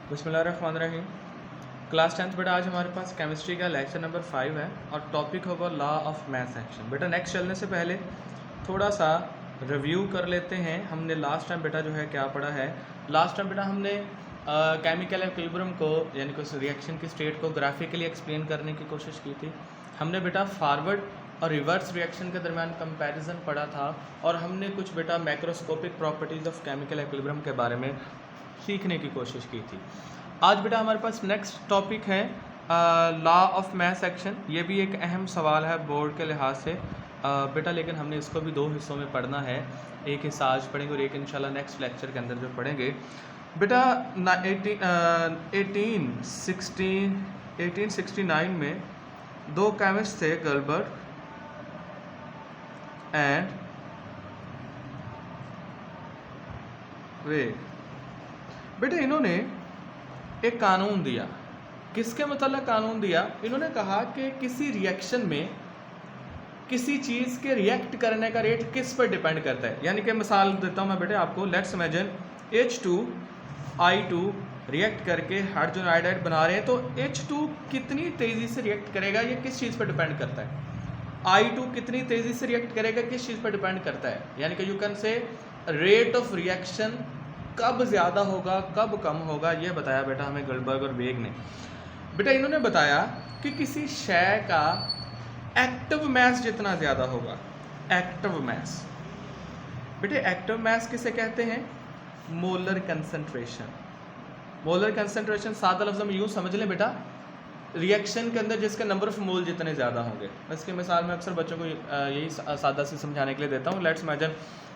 बिस्मिल्लाहिर्रहमानिर्रहीम। Class 10th बेटा आज हमारे पास केमिस्ट्री का लेक्चर नंबर 5 है और टॉपिक होगा लॉ ऑफ मास एक्शन। बेटा नेक्स्ट चलने से पहले थोड़ा सा रिव्यू कर लेते हैं। हमने लास्ट टाइम बेटा जो है क्या पढ़ा है। लास्ट टाइम बेटा हमने केमिकल इक्विलिब्रियम को यानी कि उस रिएक्शन की स्टेट को ग्राफिकली एक्सप्लेन करने की कोशिश की थी। हमने बेटा फॉरवर्ड और रिवर्स रिएक्शन के दरमियान कंपैरिजन पढ़ा था और हमने कुछ बेटा macroscopic properties of chemical equilibrium के बारे में सीखने की कोशिश की थी। आज बेटा हमारे पास नेक्स्ट टॉपिक है लॉ ऑफ मास एक्शन। ये भी एक अहम सवाल है बोर्ड के लिहाज से बेटा, लेकिन हमने इसको भी दो हिस्सों में पढ़ना है। एक हिस्सा आज पढ़ेंगे और एक इंशाल्लाह नेक्स्ट लेक्चर के अंदर जो पढ़ेंगे। बेटा 1869 में दो केमिस्ट थे, गलबर्ट एंड वे। बेटा इन्होंने एक कानून दिया। किसके मतलब कानून दिया? इन्होंने कहा कि किसी रिएक्शन में किसी चीज़ के रिएक्ट करने का रेट किस पर डिपेंड करता है। यानी कि मिसाल देता हूँ मैं बेटे आपको। लेट्स इमेजिन H2I2 रिएक्ट करके हाइड्रोजन आयोडाइड बना रहे हैं, तो H2 कितनी तेज़ी से रिएक्ट करेगा ये किस चीज़ पर डिपेंड करता है। I2 कितनी तेज़ी से रिएक्ट करेगा किस चीज़ पर डिपेंड करता है। यानी कि you can say rate of reaction कब ज़्यादा होगा कब कम होगा, ये बताया बेटा हमें गलबर्ग और वेग ने। बेटा इन्होंने बताया कि किसी शय का एक्टिव मास जितना ज़्यादा होगा, एक्टिव मास। बेटे एक्टिव मास किसे कहते हैं? Molar concentration. मोलर कंसंट्रेशन सादा लफ्ज़ में यूँ समझ लें बेटा, रिएक्शन के अंदर जिसके नंबर ऑफ मोल जितने ज़्यादा होंगे। इसकी मिसाल मैं अक्सर बच्चों को यही सादा से समझाने के लिए देता हूँ। लेट्स इमेजिन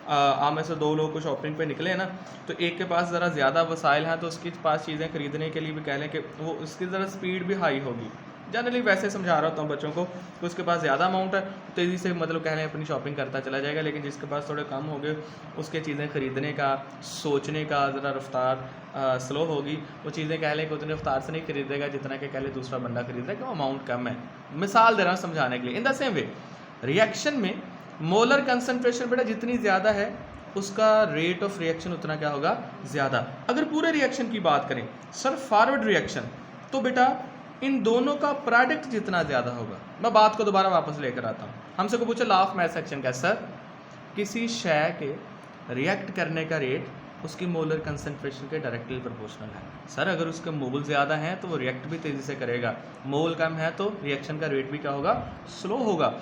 आप में से दो लोग को शॉपिंग पे निकले हैं ना, तो एक के पास ज़रा ज़्यादा वसाइल हैं, तो उसके पास चीज़ें खरीदने के लिए भी कह लें कि वो उसकी ज़रा स्पीड भी हाई होगी। जनरली वैसे समझा रहा होता हूँ बच्चों को कि उसके पास ज़्यादा अमाउंट है, तेज़ी से मतलब कह लें अपनी शॉपिंग करता चला जाएगा। लेकिन जिसके पास थोड़े कम हो गए, उसके चीज़ें खरीदने का सोचने का ज़रा रफ्तार स्लो होगी। वो चीज़ें कह लें कि उतनी रफ्तार से नहीं खरीदेगा जितना कि कह लें दूसरा बंदा खरीदेगा, कि वो अमाउंट कम है। मिसाल दे रहा हूँ समझाने के लिए। In the same way reaction में मोलर कंसनट्रेशन बेटा जितनी ज़्यादा है उसका रेट ऑफ रिएक्शन उतना क्या होगा? ज़्यादा। अगर पूरे रिएक्शन की बात करें सर, फॉरवर्ड रिएक्शन, तो बेटा इन दोनों का प्रोडक्ट जितना ज़्यादा होगा। मैं बात को दोबारा वापस लेकर आता हूँ। हमसे को पूछा लॉ ऑफ मास एक्शन क्या? सर किसी शय के रिएक्ट करने का रेट उसकी मोलर कंसंट्रेशन के डायरेक्टली प्रोपोर्शनल है। सर अगर उसके मोल ज़्यादा हैं तो वो रिएक्ट भी तेज़ी से करेगा, मोल कम है तो रिएक्शन का रेट भी क्या होगा? स्लो होगा।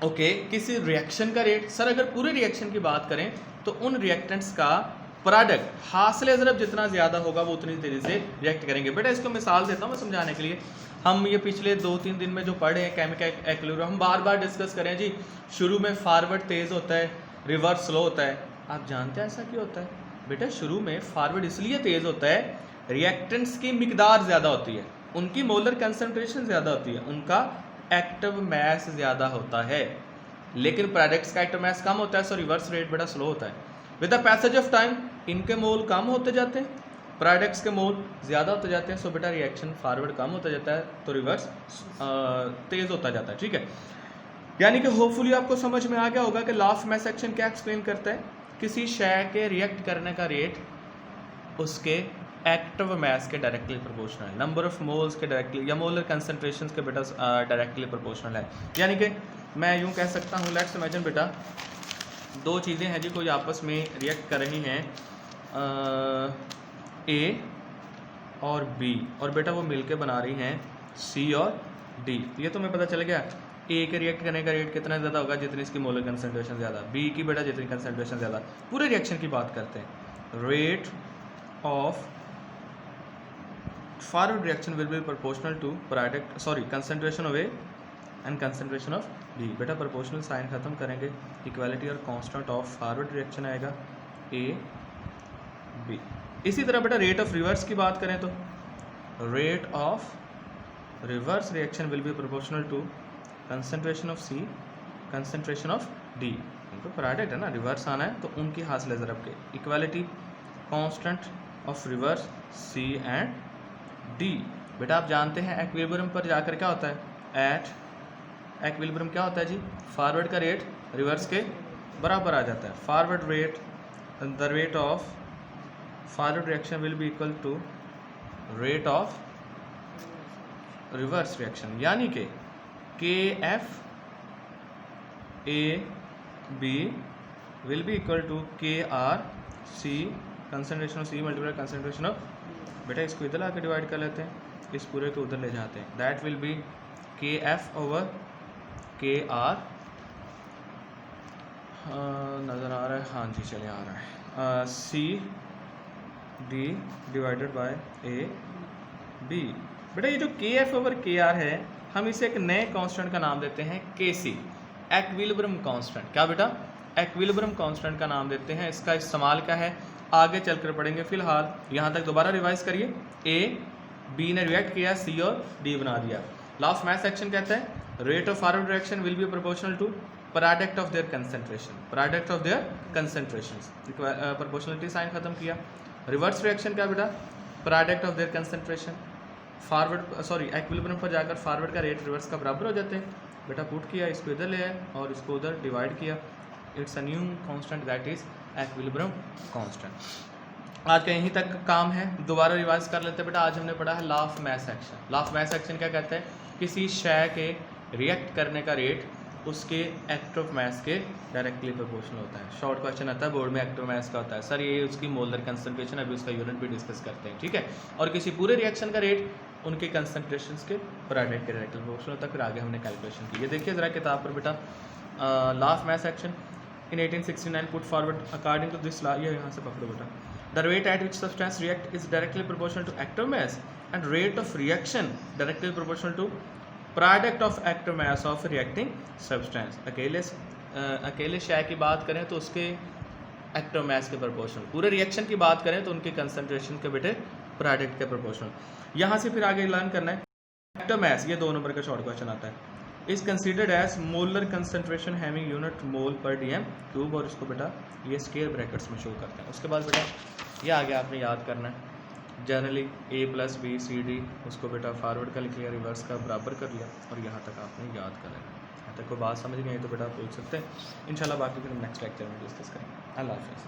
ओके, किसी रिएक्शन का रेट, सर अगर पूरे रिएक्शन की बात करें तो उन रिएक्टेंट्स का प्रोडक्ट हासिल ज़रब जितना ज़्यादा होगा वो उतनी तेज़ी से रिएक्ट करेंगे। बेटा इसको मिसाल देता हूँ मैं समझाने के लिए। हम ये पिछले 2-3 दिन में जो पढ़े हैं केमिकल इक्विलिब्रियम, हम बार बार डिस्कस करें जी। शुरू में फॉरवर्ड तेज़ होता है, रिवर्स स्लो होता है। आप जानते हैं ऐसा क्यों होता है? बेटा शुरू में फॉरवर्ड इसलिए तेज़ होता है, रिएक्टेंट्स की मिकदार ज़्यादा होती है, उनकी मोलर कंसनट्रेशन ज़्यादा होती है, उनका एक्टिव मास ज़्यादा होता है। लेकिन प्रोडक्ट्स का एक्टिव मास कम होता है, सो रिवर्स रेट बेटा स्लो होता है। With the passage of time इनके मोल कम होते जाते हैं, प्रोडक्ट्स के मोल ज़्यादा होते जाते हैं। सो बेटा रिएक्शन फॉरवर्ड कम होता जाता है तो रिवर्स तेज़ होता जाता है। ठीक है, यानी कि होपफुली आपको समझ में आ गया होगा कि लॉ ऑफ मास एक्शन क्या एक्सप्लेन करता है। किसी शय के रिएक्ट करने का रेट उसके एक्टिव मास के डायरेक्टली प्रोपोर्शनल है, नंबर ऑफ मोल्स के डायरेक्टली या मोलर कंसंट्रेशन के बेटा डायरेक्टली प्रोपोर्शनल है। यानी कि मैं यूँ कह सकता हूँ, लेट्स इमेजिन बेटा दो चीज़ें हैं जी, कोई आपस में रिएक्ट कर रही हैं ए और बी, और बेटा वो मिलके बना रही हैं सी और डी। ये तो मैं पता चल गया ए के रिएक्ट करने का रेट कितना ज़्यादा होगा जितनी इसकी मोलर कंसंट्रेशन ज़्यादा, बी की बेटा जितनी कंसंट्रेशन ज़्यादा। पूरे रिएक्शन की बात करते हैं। Rate of forward reaction will be proportional to product concentration of A and concentration of D. बेटा प्रोपोर्शनल साइन खत्म करेंगे, इक्वालिटी और कांस्टेंट ऑफ फॉरवर्ड रिएक्शन आएगा ए बी। इसी तरह बेटा रेट ऑफ रिवर्स की बात करें तो rate of reverse reaction will be proportional to concentration of C concentration of D. इनको प्रोडक्ट है ना, रिवर्स आना है तो उनकी हासिल ज़रब के equality constant of reverse C and D. बेटा आप जानते हैं इक्विलिब्रियम पर जाकर क्या होता है, एट इक्विलिब्रियम क्या होता है जी? फॉरवर्ड का रेट रिवर्स के बराबर आ जाता है। Forward rate, the rate of forward reaction will be equal to rate of reverse reaction, यानी कि KF AB will be equal to KRC concentration of C multiply concentration of, बेटा इसको इधर आकर डिवाइड कर लेते हैं, इस पूरे को उधर ले जाते हैं, that will be KF over KR, नज़र आ रहा है, हाँ जी चले आ रहा है, CD डिवाइडेड बाय AB। बेटा ये जो KF ओवर KR है, हम इसे एक नए कांस्टेंट का नाम देते हैं KC, एक्विलिब्रियम कांस्टेंट। क्या बेटा? एक्विलिब्रियम कांस्टेंट का नाम देते हैं। इसका इस्तेमाल क्या है आगे चलकर पढ़ेंगे, फिलहाल यहाँ तक दोबारा रिवाइज करिए। A B ने रिएक्ट किया, C और D बना दिया। लॉ ऑफ मास एक्शन कहता है rate of forward reaction will be proportional to product of their concentration, product of their concentrations, proportionality sign खत्म किया। रिवर्स रिएक्शन क्या बेटा? Product of their concentration, forward sorry equilibrium पर जाकर forward का rate reverse का बराबर हो जाते हैं। बेटा पुट किया, इसको इधर ले आए और इसको उधर डिवाइड किया, it's a new constant that is equilibrium constant. आज का यहीं तक काम है, दोबारा रिवाइज कर लेते हैं बेटा। आज हमने पढ़ा है law of mass action. Law of mass action क्या कहता है? किसी शय के रिएक्ट करने का रेट उसके एक्ट ऑफ मास के डायरेक्टली प्रोपोर्शनल होता है। शॉर्ट क्वेश्चन आता है बोर्ड में, एक्ट ऑफ मास का होता है सर ये उसकी मोलर कंसंट्रेशन, अभी उसका यूनिट भी डिस्कस करते हैं, ठीक है। और किसी पूरे रिएक्शन का रेट उनके कंसंट्रेशंस के प्रोडक्ट के डायरेक्टली प्रोपोर्शनल होता है। फिर आगे हमने कैलकुलेशन की, ये देखिए ज़रा किताब पर बेटा। Law of mass action in 1869 put forward according to this law, ये यहाँ से पकड़ो बेटा। The rate at which substance react is directly proportional to act of mass and rate of reaction directly proportional to product of act of mass of reacting substance. अकेले शय की बात करें तो उसके एक्ट ऑफ मास के प्रोपोर्शनल, पूरे reaction की बात करें तो उनके कंसंट्रेशन के बेटे प्रोडक्ट के प्रोपोर्शनल। यहाँ से फिर आगे लर्न करना है एक्ट ऑफ मास, ये 2 नंबर का शॉर्ट क्वेश्चन आता है। Is considered as molar concentration having unit mole per DM cube, और इसको बेटा ये स्क्वायर ब्रैकेट्स में शो करते हैं। उसके बाद बेटा ये आगे आपने याद करना है generally A + B C D, उसको बेटा फॉरवर्ड का लिख लिया, रिवर्स का बराबर कर लिया, और यहाँ तक आपने याद कर लेना। यहाँ तक कोई बात समझ गई तो बेटा आप पूछ सकते हैं। इंशाल्लाह बाकी फिर हम नेक्स्ट लेक्चर में डिस्कस करेंगे। अल्लाह हाफ़िज़।